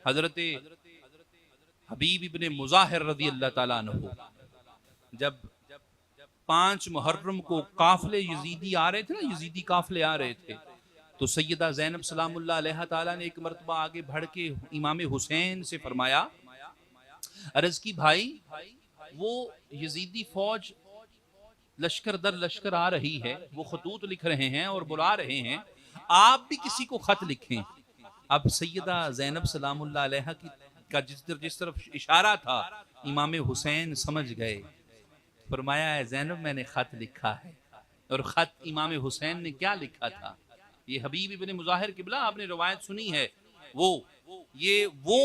حضرت حبیب ابن مظاہر رضی اللہ تعالیٰ عنہ جب 5 محرم کو قافلے یزیدی آ رہے تھے نا، یزیدی قافلے آ رہے تھے، تو سیدہ زینب سلام اللہ علیہ تعالیٰ نے ایک مرتبہ آگے بڑھ کے امام حسین سے فرمایا، عرض کی بھائی وہ یزیدی فوج لشکر در لشکر آ رہی ہے، وہ خطوط لکھ رہے ہیں اور بلا رہے ہیں، آپ بھی کسی کو خط لکھیں۔ اب سیدہ زینب سلام اللہ علیہ کا جس طرف اشارہ تھا امام حسین سمجھ گئے، فرمایا ہے زینب میں نے خط لکھا ہے۔ اور خط امام حسین نے کیا لکھا تھا؟ یہ حبیب ابن مظاہر قبلہ آپ نے روایت سنی ہے، وہ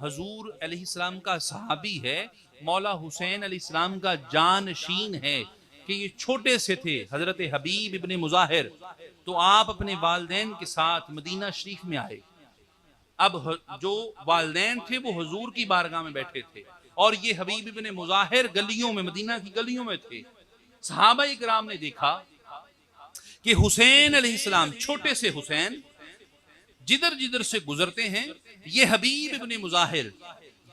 حضور علیہ السلام کا صحابی ہے، مولا حسین علیہ السلام کا جانشین ہے، کہ یہ چھوٹے سے تھے حضرت حبیب ابن مظاہر، تو آپ اپنے والدین کے ساتھ مدینہ شریف میں آئے۔ اب جو والدین تھے وہ حضور کی بارگاہ میں بیٹھے تھے، اور یہ حبیب ابن مظاہر گلیوں میں، مدینہ کی گلیوں میں تھے۔ صحابہ اکرام نے دیکھا کہ حسین علیہ السلام، چھوٹے سے حسین جدھر جدھر سے گزرتے ہیں، یہ حبیب ابن مظاہر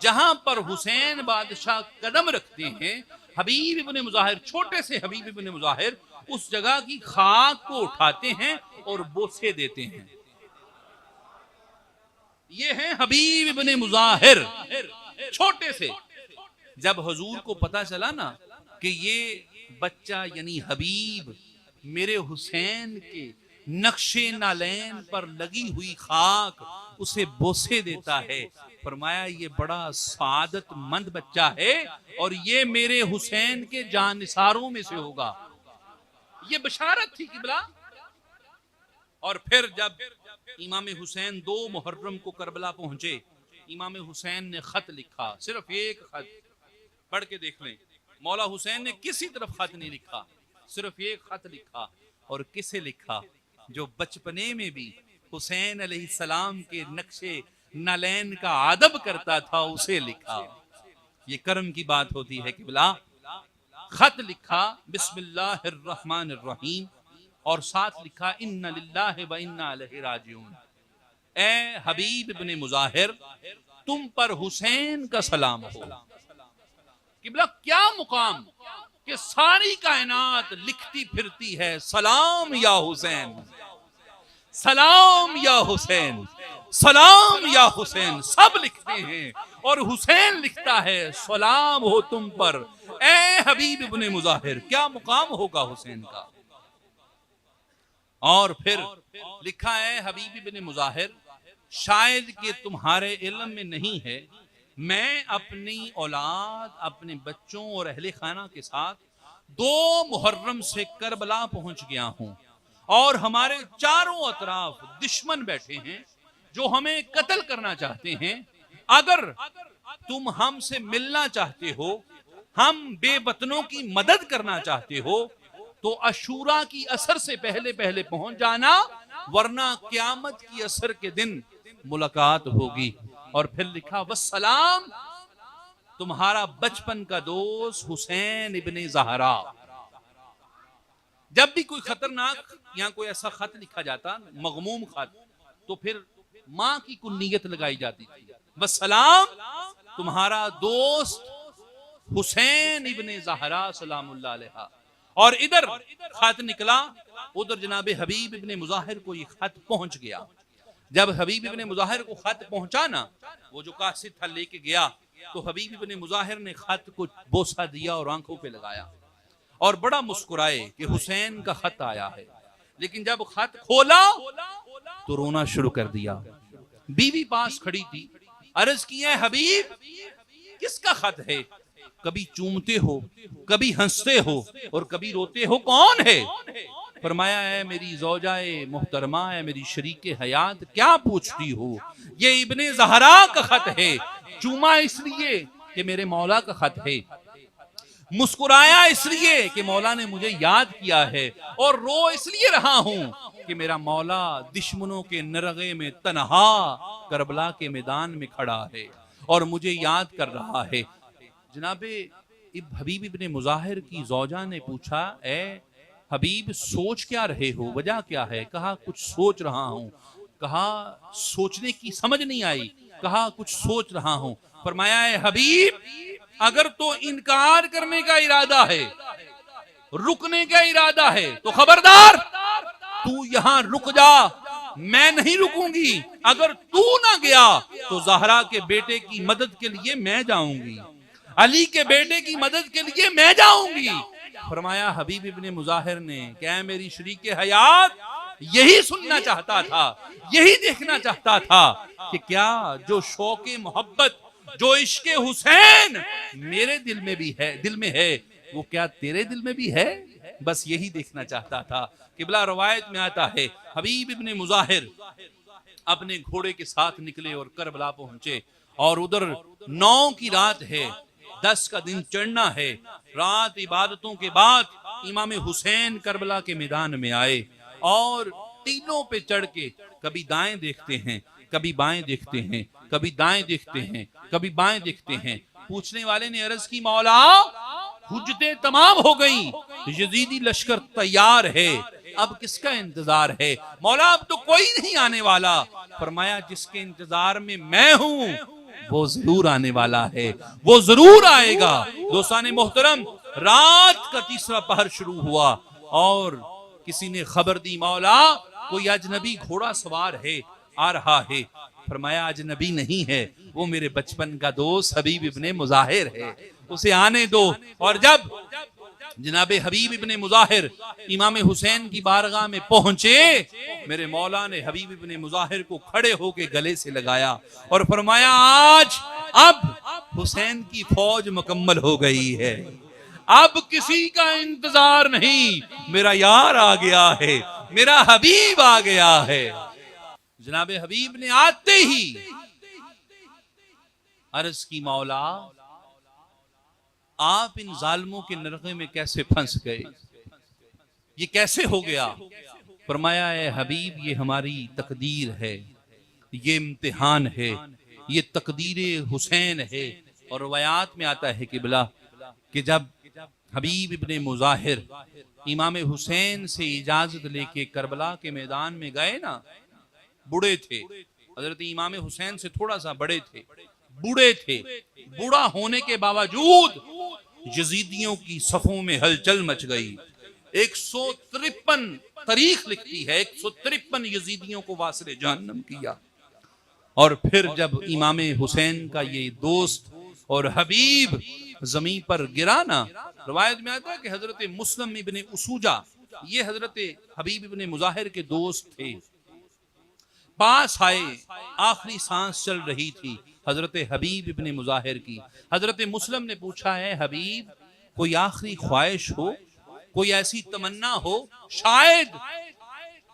جہاں پر حسین بادشاہ قدم رکھتے ہیں، حبیب ابن مظاہر، چھوٹے سے حبیب ابن مظاہر اس جگہ کی خاک کو اٹھاتے ہیں اور بوسے دیتے ہیں۔ یہ ہیں حبیب ابن مظاہر، چھوٹے سے۔ جب حضور کو پتا چلا نا کہ یہ بچہ یعنی حبیب میرے حسین کے نقش نالین پر لگی ہوئی خاک اسے بوسے دیتا ہے، فرمایا یہ بڑا سعادت مند بچہ ہے اور یہ میرے حسین کے جانثاروں میں سے ہوگا۔ یہ بشارت تھی قبلہ۔ اور پھر جب امام حسین 2 محرم کو کربلا پہنچے، امام حسین نے خط لکھا، صرف ایک خط، پڑھ کے دیکھ لیں، مولا حسین نے کسی طرف خط نہیں لکھا، صرف ایک خط لکھا۔ اور کسے لکھا؟ جو بچپنے میں بھی حسین علیہ السلام کے نقش نالین کا ادب کرتا تھا، اسے لکھا۔ یہ کرم کی بات ہوتی ہے قبلہ۔ خط لکھا بسم اللہ الرحمن الرحیم، اور ساتھ لکھا ان للہ و انا الیہ راجعون۔ اے حبیب ابن مظاہر، تم پر حسین کا سلام ہو۔ قبلہ کیا مقام کہ ساری کائنات لکھتی پھرتی ہے سلام یا حسین، سلام یا حسین، سلام یا حسین، سب لکھتے ہیں، اور حسین لکھتا ہے سلام ہو تم پر اے حبیب ابن مظاہر۔ کیا مقام ہوگا حسین کا۔ اور پھر لکھا ہے حبیب ابن مظاہر، شاید کہ تمہارے علم میں نہیں ہے، میں اپنی اولاد، اپنے بچوں اور اہل خانہ کے ساتھ 2 محرم سے کربلا پہنچ گیا ہوں، اور ہمارے چاروں اطراف دشمن بیٹھے ہیں جو ہمیں قتل کرنا چاہتے ہیں۔ اگر تم ہم سے ملنا چاہتے ہو، ہم بے وطنوں کی مدد کرنا چاہتے ہو، تو عاشوراء کی اثر سے پہلے پہلے پہنچ جانا، ورنہ قیامت کی اثر کے دن ملاقات ہوگی۔ اور پھر لکھا والسلام، تمہارا بچپن کا دوست حسین ابن زہرا۔ جب بھی کوئی خطرناک یا کوئی ایسا خط لکھا جاتا، مغموم خط، تو پھر ماں کی کنیت لگائی جاتی تھی، والسلام تمہارا دوست حسین ابن زہرا سلام اللہ علیہ۔ اور ادھر خط نکلا، ادھر جناب حبیب ابن مظاہر کو یہ خط پہنچ گیا۔ جب حبیب ابن مظاہر کو خط پہنچا نا، وہ جو قاصد تھا لے کے گیا، تو حبیب ابن مظاہر نے خط کو بوسہ دیا اور آنکھوں پہ لگایا، اور بڑا مسکرائے کہ حسین کا خط آیا ہے۔ لیکن جب خط کھولا تو رونا شروع کر دیا۔ بیوی پاس کھڑی تھی، عرض کی ہے حبیب کس کا خط ہے؟ کبھی چومتے ہو، کبھی ہنستے ہو، اور کبھی روتے ہو، کون ہے؟ فرمایا ہے میری زوجہ محترمہ ہے، میری شریک حیات، کیا پوچھتی ہو؟ یہ ابن زہرا کا خط ہے۔ چوما اس لیے کہ میرے مولا کا خط ہے، مسکرایا اس لیے کہ مولا نے مجھے یاد کیا ہے، اور رو اس لیے رہا ہوں کہ میرا مولا دشمنوں کے نرغے میں تنہا کربلا کے میدان میں کھڑا ہے اور مجھے یاد کر رہا ہے۔ جناب حبیب ابن مظاہر کی زوجہ نے پوچھا اے حبیب سوچ کیا رہے ہو، وجہ کیا ہے؟ کہا کچھ سوچ رہا ہوں۔ کہا سوچنے کی سمجھ نہیں آئی؟ کہا کچھ سوچ رہا ہوں. فرمایا اے حبیب اگر تو انکار کرنے کا ارادہ ہے، رکنے کا ارادہ ہے تو خبردار تو یہاں رک جا، میں نہیں رکوں گی. اگر تو نہ گیا تو زہرا کے بیٹے کی مدد کے لیے میں جاؤں گی، علی کے بیٹے کی مدد کے لیے میں جاؤں گی. فرمایا حبیب ابن مظاہر نے کہ اے میری شریک حیات، یہی سننا چاہتا تھا، یہی دیکھنا چاہتا تھا کہ کیا جو شوق محبت، جو عشق حسین میرے دل میں بھی ہے، دل میں ہے، وہ کیا تیرے دل میں بھی ہے؟ بس یہی دیکھنا چاہتا تھا. قبلہ روایت میں آتا ہے حبیب ابن مظاہر اپنے گھوڑے کے ساتھ نکلے اور کربلا پہنچے، اور ادھر 9 کی رات ہے، 10 کا دن چڑھنا ہے. رات عبادتوں کے بعد امام حسین کربلا کے میدان میں آئے اور تینوں پہ چڑھ کے کبھی دائیں دیکھتے ہیں، کبھی بائیں دیکھتے ہیں، کبھی دائیں دیکھتے ہیں، کبھی بائیں دیکھتے ہیں. پوچھنے والے نے عرض کی مولا حجتیں تمام ہو گئیں، یزیدی لشکر تیار ہے، اب کس کا انتظار ہے؟ مولا اب تو کوئی نہیں آنے والا. فرمایا جس کے انتظار میں میں ہوں وہ ضرور آنے والا ہے، وہ ضرور آئے گا. دوستان محترم، رات کا تیسرا پہر شروع ہوا اور کسی نے خبر دی مولا کوئی اجنبی گھوڑا سوار ہے، آ رہا ہے. فرمایا اجنبی نہیں ہے، وہ میرے بچپن کا دوست حبیب ابن مظاہر ہے، اسے آنے دو. اور جب جناب حبیب ابن مظاہر امام حسین کی بارگاہ میں پہنچے، میرے مولا نے حبیب ابن مظاہر کو کھڑے ہو کے گلے سے لگایا اور فرمایا آج اب حسین کی فوج مکمل ہو گئی ہے، اب کسی کا انتظار نہیں، میرا یار آ گیا ہے، میرا حبیب آ گیا ہے. جناب حبیب نے آتے ہی عرض کی مولا آپ ان ظالموں کے نرغے میں کیسے پھنس گئے، یہ کیسے ہو گیا؟ فرمایا اے حبیب یہ ہماری تقدیر ہے، یہ امتحان ہے، یہ تقدیر حسین ہے. اور روایات میں آتا ہے قبلہ کہ جب حبیب ابن مظاہر امام حسین سے اجازت لے کے کربلا کے میدان میں گئے نا، بوڑھے تھے، حضرت امام حسین سے تھوڑا سا بڑے تھے، بوڑھے تھے، بوڑھا ہونے کے باوجود یزیدیوں کی صفوں میں ہلچل مچ گئی. 153 تاریخ لکھتی ہے 153 یزیدیوں کو واصل جہنم کیا. اور پھر جب امام حسین کا یہ دوست اور حبیب زمین پر گرا نا، روایت میں آتا ہے کہ حضرت مسلم ابن اسوجہ یہ حضرت حبیب ابن مظاہر کے دوست تھے، پاس آئے، آخری سانس چل رہی تھی حضرت حبیب ابن مظاہر کی. حضرت مسلم نے پوچھا ہے حبیب کوئی آخری خواہش ہو، کوئی ایسی تمنا ہو، شاید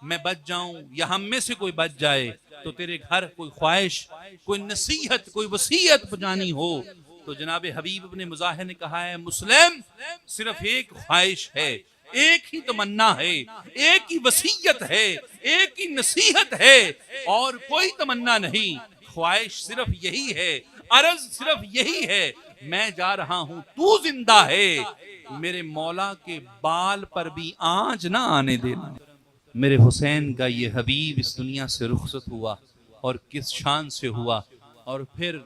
میں بچ جاؤں یا ہم میں سے کوئی بچ جائے تو تیرے گھر کوئی خواہش، کوئی نصیحت، کوئی وصیت پجانی ہو. تو جناب حبیب ابن مظاہر نے کہا ہے مسلم صرف ایک خواہش ہے، ایک ہی تمنا ہے، ایک ہی وصیت ہے، ایک ہی نصیحت ہے، اور کوئی تمنا نہیں، خواہش صرف یہی ہے، عرض صرف یہی ہے، میں جا رہا ہوں، تو زندہ ہے، میرے مولا کے بال پر بھی آنچ نہ آنے دینا. میرے حسین کا یہ حبیب اس دنیا سے رخصت ہوا اور کس شان سے ہوا. اور پھر